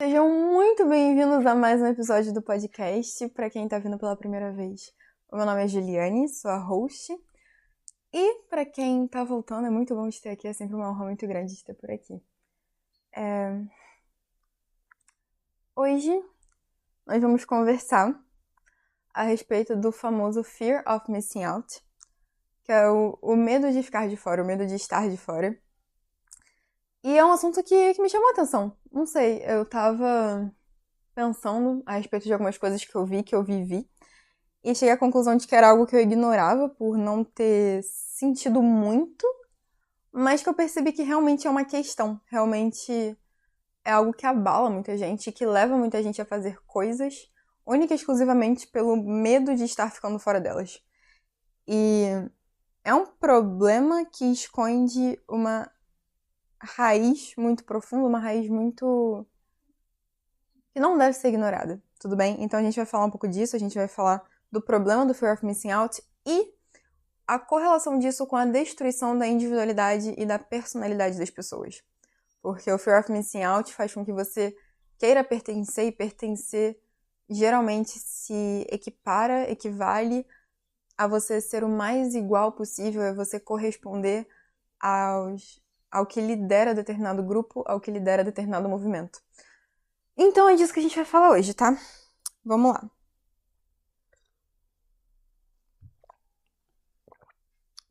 Sejam muito bem-vindos a mais um episódio do podcast. Para quem tá vindo pela primeira vez, o meu nome é Juliane, sou a host. E para quem tá voltando, é muito bom de ter aqui, é sempre uma honra muito grande de ter por aqui. Hoje nós vamos conversar a respeito do famoso Fear of Missing Out, que é o medo de ficar de fora, o medo de estar de fora. E é um assunto que me chamou a atenção. Não sei, eu tava pensando a respeito de algumas coisas que eu vi, que eu vivi, e cheguei à conclusão de que era algo que eu ignorava por não ter sentido muito, mas que eu percebi que realmente é uma questão, realmente é algo que abala muita gente, que leva muita gente a fazer coisas única e exclusivamente pelo medo de estar ficando fora delas. E é um problema que esconde uma raiz muito profunda, uma raiz muito que não deve ser ignorada, tudo bem? Então a gente vai falar um pouco disso, a gente vai falar do problema do Fear of Missing Out e a correlação disso com a destruição da individualidade e da personalidade das pessoas. Porque o Fear of Missing Out faz com que você queira pertencer, e pertencer geralmente se equivale a você ser o mais igual possível, é você corresponder ao que lidera determinado grupo, ao que lidera determinado movimento. Então é disso que a gente vai falar hoje, tá? Vamos lá.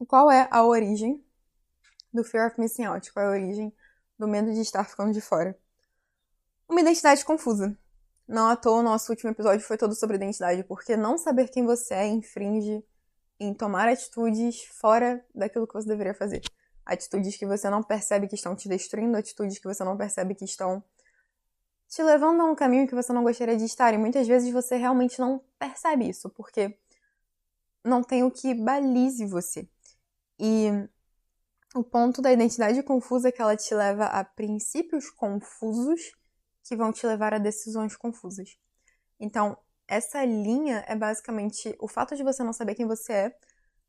Qual é a origem do Fear of Missing Out? Qual é a origem do medo de estar ficando de fora? Uma identidade confusa. Não à toa o nosso último episódio foi todo sobre identidade, porque não saber quem você é infringe em tomar atitudes fora daquilo que você deveria fazer. Atitudes que você não percebe que estão te destruindo, atitudes que você não percebe que estão te levando a um caminho que você não gostaria de estar. E muitas vezes você realmente não percebe isso, porque não tem o que balize você. E o ponto da identidade confusa é que ela te leva a princípios confusos que vão te levar a decisões confusas. Então, essa linha é basicamente o fato de você não saber quem você é,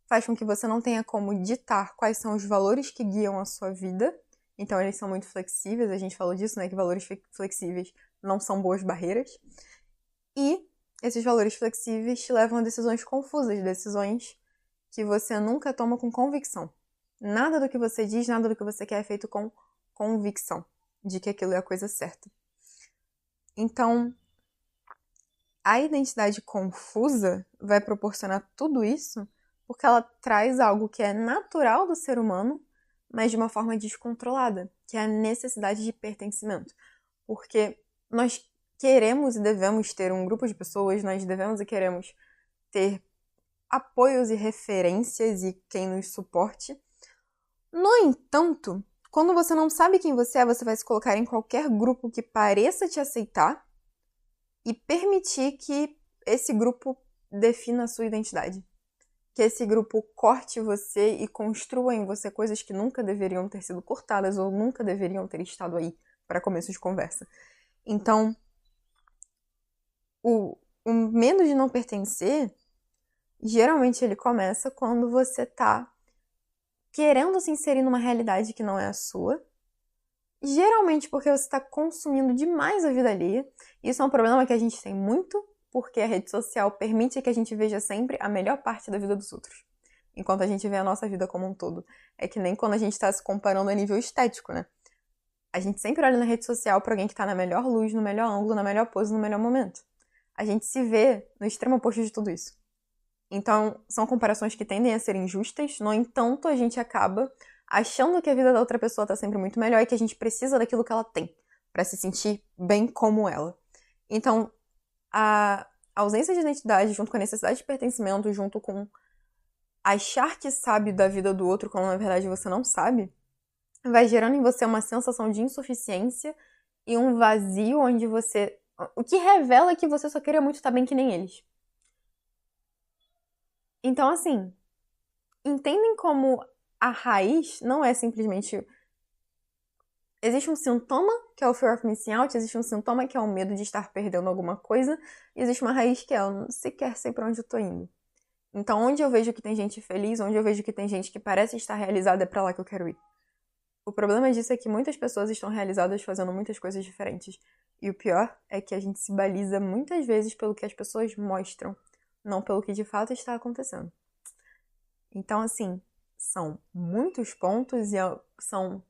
faz com que você não tenha como ditar quais são os valores que guiam a sua vida. Então, eles são muito flexíveis, a gente falou disso, né? Que valores flexíveis não são boas barreiras. E esses valores flexíveis te levam a decisões confusas, decisões que você nunca toma com convicção. Nada do que você diz, nada do que você quer é feito com convicção de que aquilo é a coisa certa. Então, a identidade confusa vai proporcionar tudo isso porque ela traz algo que é natural do ser humano, mas de uma forma descontrolada, que é a necessidade de pertencimento. Porque nós queremos e devemos ter um grupo de pessoas, nós devemos e queremos ter apoios e referências e quem nos suporte. No entanto, quando você não sabe quem você é, você vai se colocar em qualquer grupo que pareça te aceitar e permitir que esse grupo defina a sua identidade. Que esse grupo corte você e construa em você coisas que nunca deveriam ter sido cortadas ou nunca deveriam ter estado aí para começo de conversa. Então, o medo de não pertencer, geralmente ele começa quando você tá querendo se inserir numa realidade que não é a sua, geralmente porque você está consumindo demais a vida alheia. Isso é um problema que a gente tem muito, porque a rede social permite que a gente veja sempre a melhor parte da vida dos outros, enquanto a gente vê a nossa vida como um todo. É que nem quando a gente está se comparando a nível estético, né? A gente sempre olha na rede social para alguém que está na melhor luz, no melhor ângulo, na melhor pose, no melhor momento. A gente se vê no extremo oposto de tudo isso. Então, são comparações que tendem a ser injustas, no entanto, a gente acaba achando que a vida da outra pessoa tá sempre muito melhor e que a gente precisa daquilo que ela tem para se sentir bem como ela. Então, a ausência de identidade, junto com a necessidade de pertencimento, junto com achar que sabe da vida do outro quando na verdade você não sabe, vai gerando em você uma sensação de insuficiência e um vazio onde você... O que revela que você só queria muito estar bem que nem eles. Então, assim, entendem como a raiz não é simplesmente... Existe um sintoma, que é o fear of missing out, existe um sintoma, que é o medo de estar perdendo alguma coisa, e existe uma raiz que é eu não sequer sei pra onde eu tô indo. Então, onde eu vejo que tem gente feliz, onde eu vejo que tem gente que parece estar realizada, é pra lá que eu quero ir. O problema disso é que muitas pessoas estão realizadas fazendo muitas coisas diferentes. E o pior é que a gente se baliza muitas vezes pelo que as pessoas mostram, não pelo que de fato está acontecendo. Então, assim, são muitos pontos e são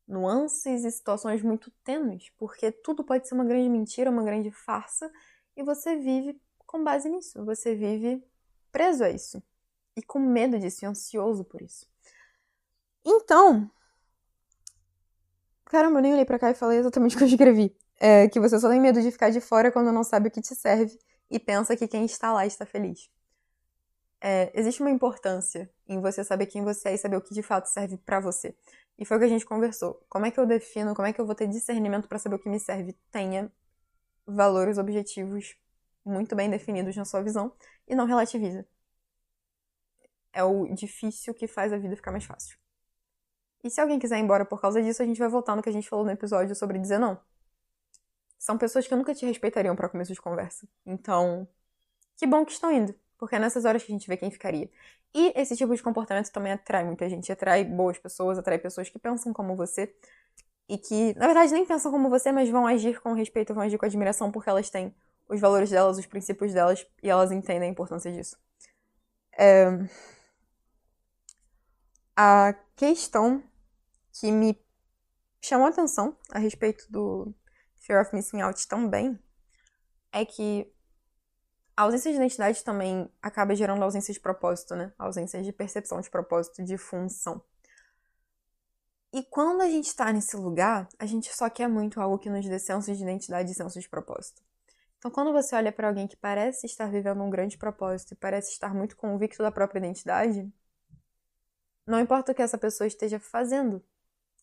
nuances e situações muito tênues, porque tudo pode ser uma grande mentira, uma grande farsa, e você vive com base nisso. Você vive preso a isso. E com medo disso, e ansioso por isso. Então, caramba, eu nem olhei pra cá e falei exatamente o que eu escrevi. É que você só tem medo de ficar de fora quando não sabe o que te serve e pensa que quem está lá está feliz. Existe uma importância em você saber quem você é e saber o que de fato serve pra você. E foi o que a gente conversou. Como é que eu defino, como é que eu vou ter discernimento pra saber o que me serve? Tenha valores, objetivos muito bem definidos na sua visão e não relativiza. É o difícil que faz a vida ficar mais fácil. E se alguém quiser ir embora por causa disso, a gente vai voltar no que a gente falou no episódio sobre dizer não. São pessoas que nunca te respeitariam pra começo de conversa. Então, que bom que estão indo. Porque é nessas horas que a gente vê quem ficaria. E esse tipo de comportamento também atrai muita gente. Atrai boas pessoas, atrai pessoas que pensam como você. E que, na verdade, nem pensam como você, mas vão agir com respeito, vão agir com admiração, porque elas têm os valores delas, os princípios delas, e elas entendem a importância disso. A questão que me chamou a atenção a respeito do Fear of Missing Out também é que a ausência de identidade também acaba gerando ausência de propósito, né? A ausência de percepção de propósito, de função. E quando a gente tá nesse lugar, a gente só quer muito algo que nos dê senso de identidade e senso de propósito. Então, quando você olha pra alguém que parece estar vivendo um grande propósito e parece estar muito convicto da própria identidade, não importa o que essa pessoa esteja fazendo,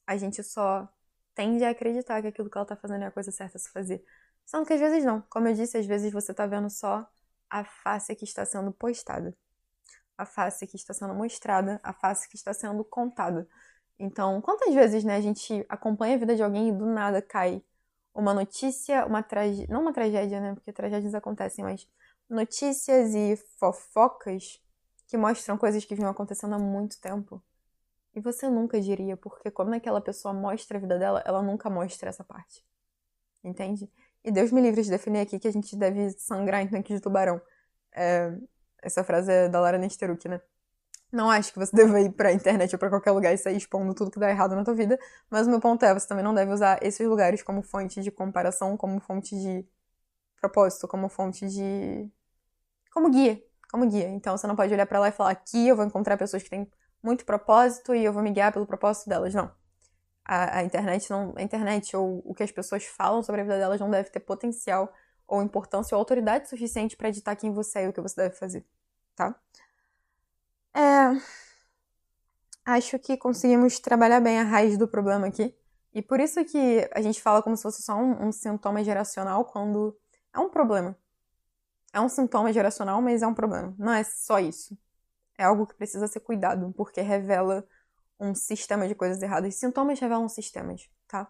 a gente só tende a acreditar que aquilo que ela tá fazendo é a coisa certa a se fazer. Só que às vezes não. Como eu disse, às vezes você tá vendo só a face que está sendo postada, a face que está sendo mostrada, a face que está sendo contada. Então, quantas vezes, né, a gente acompanha a vida de alguém e do nada cai uma notícia, uma tragédia, não uma tragédia, né, porque tragédias acontecem, mas notícias e fofocas que mostram coisas que vinham acontecendo há muito tempo. E você nunca diria, porque quando aquela pessoa mostra a vida dela, ela nunca mostra essa parte. Entende? E Deus me livre de definir aqui que a gente deve sangrar em tanque de tubarão. Essa frase é da Lara Nesteruk, né? Não acho que você deva ir pra internet ou pra qualquer lugar e sair expondo tudo que dá errado na tua vida, mas o meu ponto é, você também não deve usar esses lugares como fonte de comparação, como fonte de propósito, como fonte de... como guia. Como guia. Então você não pode olhar pra lá e falar, aqui eu vou encontrar pessoas que têm muito propósito e eu vou me guiar pelo propósito delas. Não. A internet não. A internet ou o que as pessoas falam sobre a vida delas não deve ter potencial ou importância ou autoridade suficiente pra ditar quem você é e o que você deve fazer. Tá? Acho que conseguimos trabalhar bem a raiz do problema aqui. E por isso que a gente fala como se fosse só um sintoma geracional quando é um problema. É um sintoma geracional, mas é um problema. Não é só isso. É algo que precisa ser cuidado, porque revela um sistema de coisas erradas. Sintomas revelam sistemas, tá?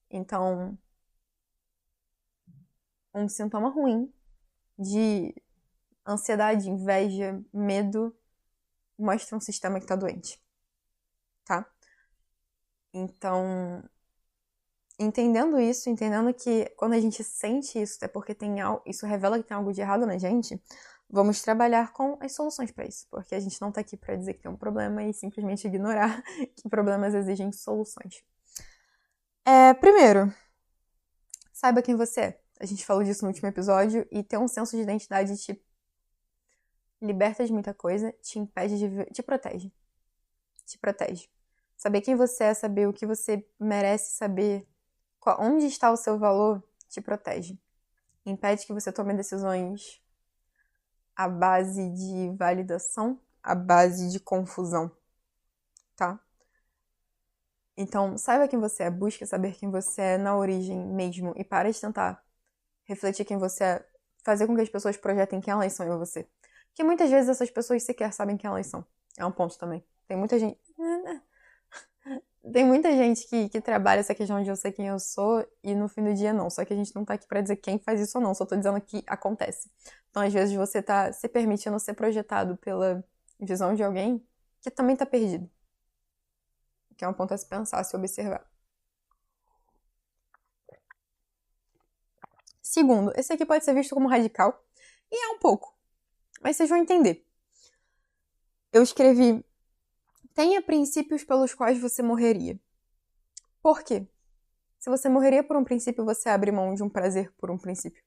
Então, um sintoma ruim de ansiedade, inveja, medo, mostra um sistema que tá doente, tá? Então, entendendo isso, entendendo que quando a gente sente isso é porque tem algo, isso revela que tem algo de errado na gente, vamos trabalhar com as soluções para isso, porque a gente não tá aqui para dizer que tem um problema e simplesmente ignorar que problemas exigem soluções. Primeiro, saiba quem você é. A gente falou disso no último episódio e ter um senso de identidade te liberta de muita coisa, te impede de... te protege. Te protege. Saber quem você é, saber o que você merece saber, onde está o seu valor, te protege. Impede que você tome decisões à base de validação, à base de confusão, tá? Então, saiba quem você é, busque saber quem você é na origem mesmo e para de tentar refletir quem você é, fazer com que as pessoas projetem quem elas são em você. Porque muitas vezes essas pessoas sequer sabem quem elas são. É um ponto também. Tem muita gente... Tem muita gente que trabalha essa questão de eu ser quem eu sou e no fim do dia não. Só que a gente não tá aqui pra dizer quem faz isso ou não. Só tô dizendo que acontece. Então, às vezes, você tá se permitindo ser projetado pela visão de alguém que também tá perdido. que é um ponto a se pensar, a se observar. Segundo, esse aqui pode ser visto como radical, e é um pouco, mas vocês vão entender. Eu escrevi: tenha princípios pelos quais você morreria. Por quê? Se você morreria por um princípio, você abre mão de um prazer por um princípio.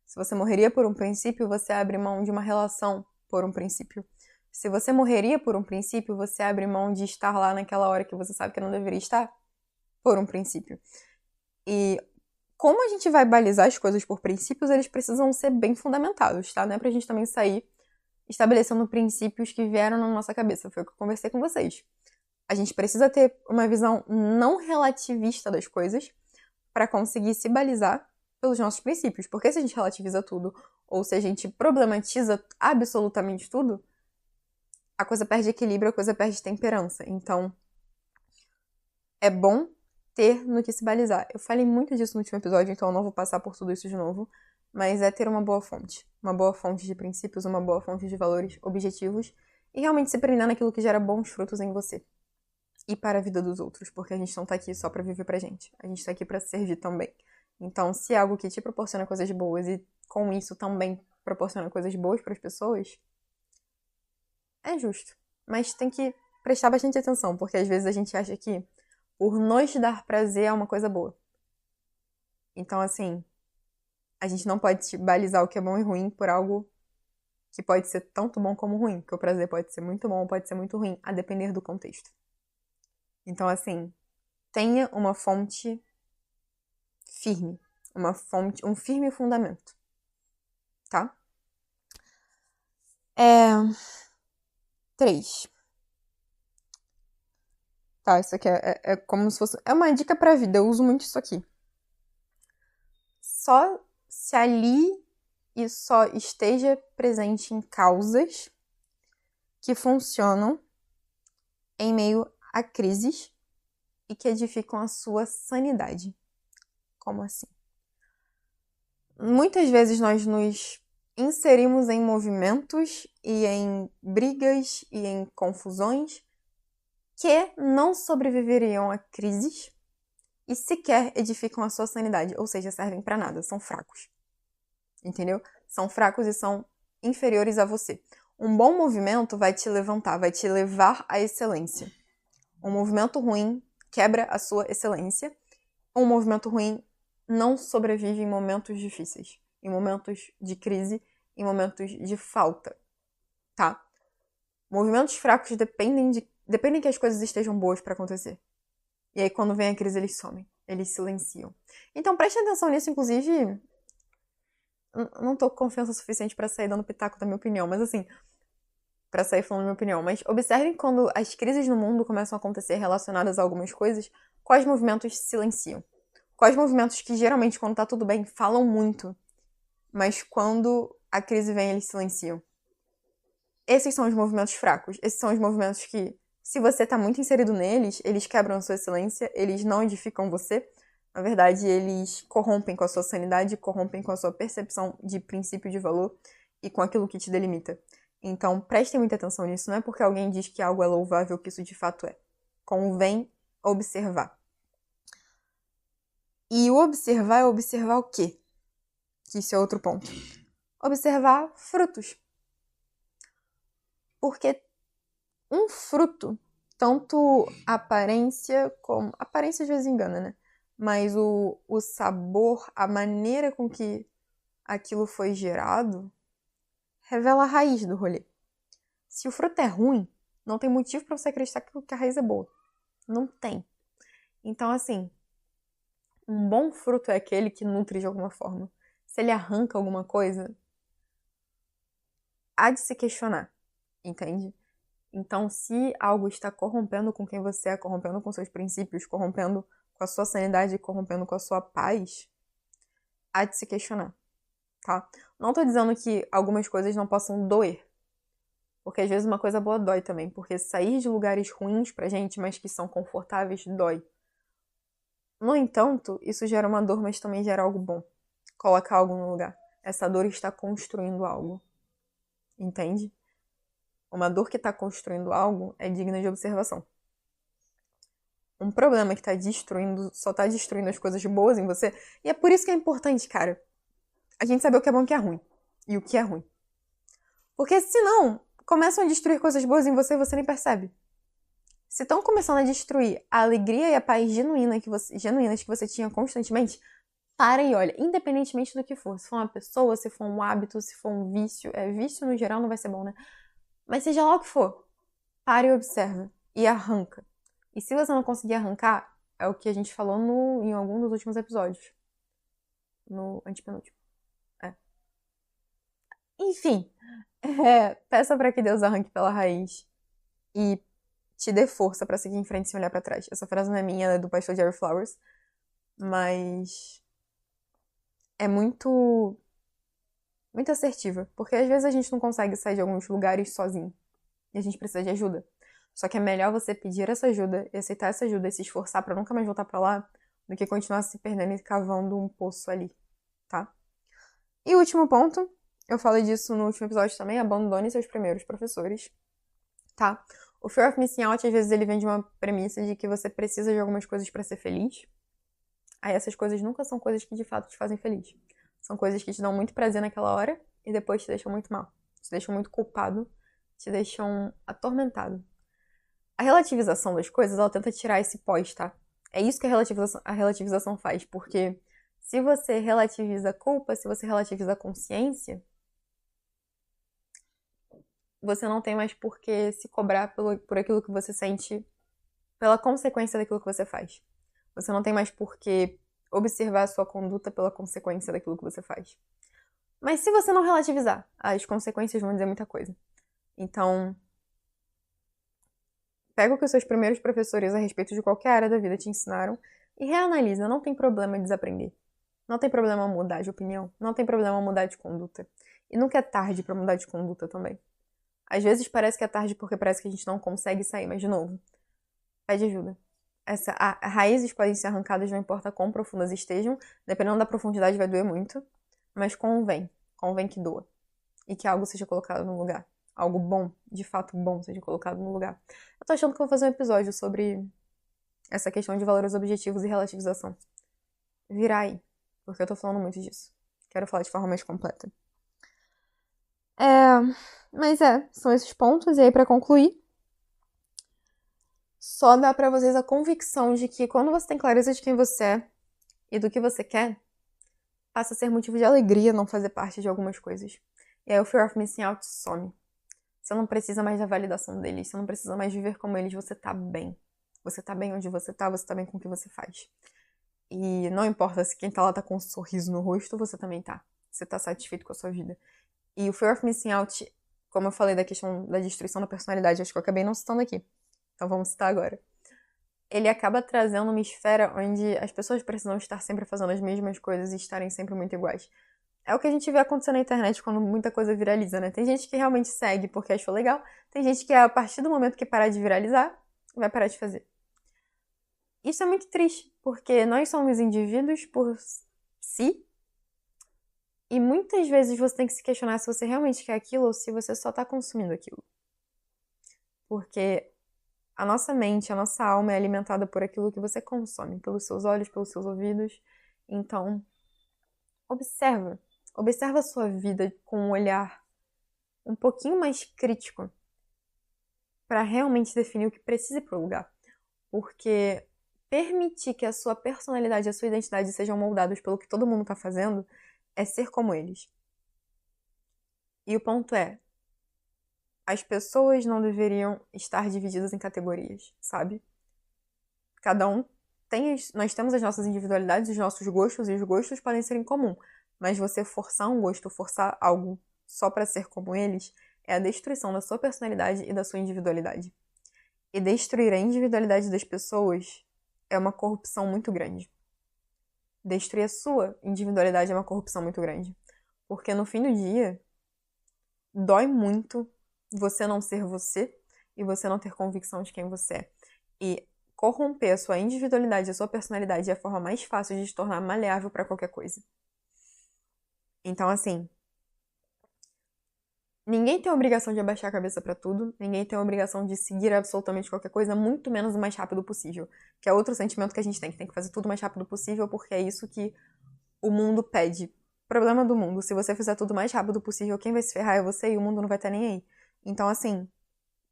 Se você morreria por um princípio, você abre mão de uma relação por um princípio. Se você morreria por um princípio, você abre mão de estar lá naquela hora que você sabe que não deveria estar por um princípio. E como a gente vai balizar as coisas por princípios, eles precisam ser bem fundamentados, tá? Não é pra gente também sair estabelecendo princípios que vieram na nossa cabeça. Foi o que eu conversei com vocês. A gente precisa ter uma visão não relativista das coisas para conseguir se balizar pelos nossos princípios. Porque se a gente relativiza tudo, ou se a gente problematiza absolutamente tudo, a coisa perde equilíbrio, a coisa perde temperança. Então, é bom ter no que se balizar. Eu falei muito disso no último episódio, então eu não vou passar por tudo isso de novo, mas é ter uma boa fonte. Uma boa fonte de princípios, uma boa fonte de valores, objetivos, e realmente se prender naquilo que gera bons frutos em você. E para a vida dos outros, porque a gente não tá aqui só pra viver pra gente. A gente tá aqui pra servir também. Então, se é algo que te proporciona coisas boas e com isso também proporciona coisas boas para as pessoas, é justo. Mas tem que prestar bastante atenção, porque às vezes a gente acha que por nos dar prazer é uma coisa boa. Então, assim, a gente não pode balizar o que é bom e ruim por algo que pode ser tanto bom como ruim, porque o prazer pode ser muito bom ou pode ser muito ruim, a depender do contexto. Então, assim, tenha uma fonte firme, um firme fundamento, tá? 3. Tá, isso aqui é como se fosse... É uma dica pra vida, eu uso muito isso aqui. Só se alie e só esteja presente em causas que funcionam em meio a crises e que edificam a sua sanidade. Como assim? Muitas vezes nós nos inserimos em movimentos e em brigas e em confusões que não sobreviveriam a crises e sequer edificam a sua sanidade, ou seja, servem para nada, são fracos. Entendeu? São fracos e são inferiores a você. Um bom movimento vai te levantar, vai te levar à excelência. Um movimento ruim quebra a sua excelência. Um movimento ruim não sobrevive em momentos difíceis, em momentos de crise, em momentos de falta, tá? Movimentos fracos dependem que as coisas estejam boas para acontecer. E aí, quando vem a crise, eles somem. Eles silenciam. Então, preste atenção nisso, inclusive... Não tô com confiança suficiente pra sair dando pitaco da minha opinião, mas assim... Pra sair falando minha opinião. Mas observem quando as crises no mundo começam a acontecer relacionadas a algumas coisas, quais movimentos silenciam. Quais movimentos que, geralmente, quando tá tudo bem, falam muito. Mas quando a crise vem, eles silenciam. Esses são os movimentos fracos. Esses são os movimentos que, se você tá muito inserido neles, eles quebram a sua excelência, eles não edificam você. Na verdade, eles corrompem com a sua sanidade, corrompem com a sua percepção de princípio de valor e com aquilo que te delimita. Então, prestem muita atenção nisso. Não é porque alguém diz que algo é louvável que isso de fato é. Convém observar. E o observar é observar o quê? Que isso é outro ponto. Observar frutos. Porque um fruto, tanto aparência como... Aparência às vezes engana, né? Mas o sabor, a maneira com que aquilo foi gerado, revela a raiz do rolê. Se o fruto é ruim, não tem motivo para você acreditar que a raiz é boa. Não tem. Então, assim, um bom fruto é aquele que nutre de alguma forma. Se ele arranca alguma coisa, há de se questionar, entende? Então, se algo está corrompendo com quem você é, corrompendo com seus princípios, corrompendo com a sua sanidade, corrompendo com a sua paz, há de se questionar, tá? Não tô dizendo que algumas coisas não possam doer, porque às vezes uma coisa boa dói também, porque sair de lugares ruins pra gente, mas que são confortáveis, dói. No entanto, isso gera uma dor, mas também gera algo bom. Coloca algo no lugar. Essa dor está construindo algo. Entende? Uma dor que está construindo algo é digna de observação. um problema que tá destruindo, só tá destruindo as coisas boas em você. E é por isso que é importante, cara, a gente saber o que é bom e o que é ruim. E o que é ruim. Porque senão, começam a destruir coisas boas em você e você nem percebe. Se estão começando a destruir a alegria e a paz genuínas que você tinha constantemente, para e olha, independentemente do que for. Se for uma pessoa, se for um hábito, se for um vício. Vício no geral não vai ser bom, né? Mas seja lá o que for, para e observa. E arranca. E se você não conseguir arrancar, é o que a gente falou em algum dos últimos episódios. No antepenúltimo. Enfim, peça para que Deus arranque pela raiz e te dê força para seguir em frente sem olhar para trás. Essa frase não é minha, ela é do pastor Jerry Flowers, mas é muito assertiva, porque às vezes a gente não consegue sair de alguns lugares sozinho e a gente precisa de ajuda. Só que é melhor você pedir essa ajuda e aceitar essa ajuda e se esforçar para nunca mais voltar para lá do que continuar se perdendo e cavando um poço ali, tá? E o último ponto, eu falei disso no último episódio também, abandone seus primeiros professores, tá? O Fear of Missing Out, às vezes, ele vem de uma premissa de que você precisa de algumas coisas para ser feliz. Aí essas coisas nunca são coisas que de fato te fazem feliz. São coisas que te dão muito prazer naquela hora e depois te deixam muito mal. Te deixam muito culpado, te deixam atormentado. A relativização das coisas, ela tenta tirar esse pós, tá? É isso que a relativização faz, porque se você relativiza a culpa, se você relativiza a consciência, você não tem mais por que se cobrar por aquilo que você sente, pela consequência daquilo que você faz. Você não tem mais por que observar a sua conduta pela consequência daquilo que você faz. Mas se você não relativizar, as consequências vão dizer muita coisa. Então, pega o que os seus primeiros professores a respeito de qualquer área da vida te ensinaram e reanalisa. Não tem problema desaprender. Não tem problema mudar de opinião. Não tem problema mudar de conduta. E nunca é tarde pra mudar de conduta também. Às vezes parece que é tarde porque parece que a gente não consegue sair, mas de novo, pede ajuda. Raízes podem ser arrancadas, não importa quão profundas estejam, dependendo da profundidade vai doer muito, mas convém que doa. E que algo seja colocado no lugar. Algo bom, de fato bom, seja colocado no lugar. Eu tô achando que eu vou fazer um episódio sobre essa questão de valores objetivos e relativização. Virá aí, porque eu tô falando muito disso. Quero falar de forma mais completa. Mas são esses pontos. E aí, pra concluir, só dá pra vocês a convicção de que quando você tem clareza de quem você é e do que você quer, passa a ser motivo de alegria não fazer parte de algumas coisas. E aí o Fear of Missing Out some. Você não precisa mais da validação deles, você não precisa mais viver como eles, você tá bem. Você tá bem onde você tá bem com o que você faz. E não importa se quem tá lá tá com um sorriso no rosto, você também tá. Você tá satisfeito com a sua vida. E o Fear of Missing Out, como eu falei da questão da destruição da personalidade, acho que eu acabei não citando aqui. Então vamos citar agora. Ele acaba trazendo uma esfera onde as pessoas precisam estar sempre fazendo as mesmas coisas e estarem sempre muito iguais. É o que a gente vê acontecer na internet quando muita coisa viraliza, né? Tem gente que realmente segue porque achou legal, tem gente que a partir do momento que parar de viralizar, vai parar de fazer. Isso é muito triste, porque nós somos indivíduos por si, e muitas vezes você tem que se questionar se você realmente quer aquilo ou se você só tá consumindo aquilo. Porque a nossa mente, a nossa alma é alimentada por aquilo que você consome, pelos seus olhos, pelos seus ouvidos. Então, observa a sua vida com um olhar um pouquinho mais crítico para realmente definir o que precisa ir pro lugar. Porque permitir que a sua personalidade e a sua identidade sejam moldados pelo que todo mundo tá fazendo é ser como eles. E o ponto é, as pessoas não deveriam estar divididas em categorias, sabe? Cada um nós temos as nossas individualidades, os nossos gostos, e os gostos podem ser em comum. Mas você forçar um gosto, forçar algo só para ser como eles, é a destruição da sua personalidade e da sua individualidade. E destruir a individualidade das pessoas é uma corrupção muito grande. Destruir a sua individualidade é uma corrupção muito grande. Porque no fim do dia, dói muito você não ser você e você não ter convicção de quem você é. E corromper a sua individualidade, a sua personalidade é a forma mais fácil de se tornar maleável para qualquer coisa. Então, assim, Ninguém tem a obrigação de abaixar a cabeça pra tudo, ninguém tem a obrigação de seguir absolutamente qualquer coisa, muito menos o mais rápido possível. Que é outro sentimento que a gente tem que fazer tudo o mais rápido possível, porque é isso que o mundo pede. Problema do mundo, se você fizer tudo o mais rápido possível, quem vai se ferrar é você e o mundo não vai estar nem aí. Então, assim,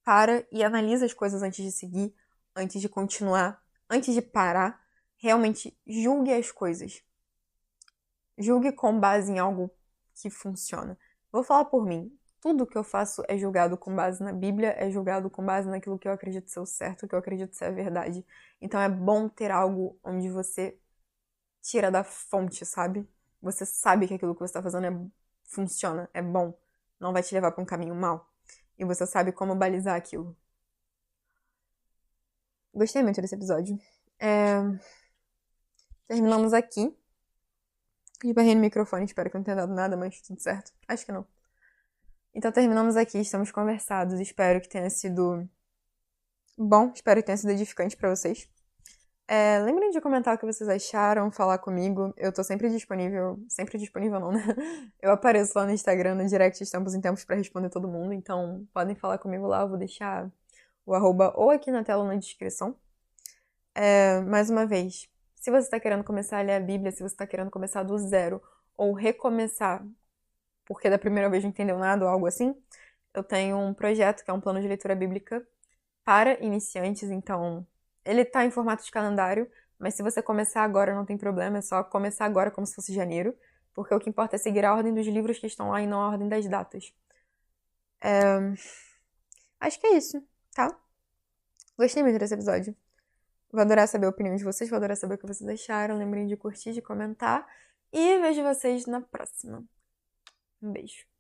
para e analisa as coisas antes de seguir, antes de continuar, antes de parar. Realmente julgue as coisas. Julgue com base em algo que funciona. Vou falar por mim. Tudo que eu faço é julgado com base na Bíblia, é julgado com base naquilo que eu acredito ser o certo, que eu acredito ser a verdade. Então é bom ter algo onde você tira da fonte, sabe? Você sabe que aquilo que você está fazendo funciona, é bom, não vai te levar para um caminho mau. E você sabe como balizar aquilo. Gostei muito desse episódio. Terminamos aqui. Esbarrei no microfone, espero que não tenha dado nada, mas tudo certo. Acho que não. Então terminamos aqui, estamos conversados. Espero que tenha sido bom, espero que tenha sido edificante pra vocês. Lembrem de comentar o que vocês acharam, falar comigo. Eu tô sempre disponível não, né? Eu apareço lá no Instagram, no direct, de tempos em tempos pra responder todo mundo. Então podem falar comigo lá, eu vou deixar o arroba ou aqui na tela ou na descrição. Mais uma vez, se você está querendo começar a ler a Bíblia, se você está querendo começar do zero, ou recomeçar porque da primeira vez não entendeu nada ou algo assim, eu tenho um projeto que é um plano de leitura bíblica para iniciantes, então ele tá em formato de calendário, mas se você começar agora não tem problema, é só começar agora como se fosse janeiro, porque o que importa é seguir a ordem dos livros que estão lá e não a ordem das datas. Acho que é isso, tá? Gostei muito desse episódio. Vou adorar saber a opinião de vocês, vou adorar saber o que vocês acharam. Lembrem de curtir, de comentar. E vejo vocês na próxima. Um beijo.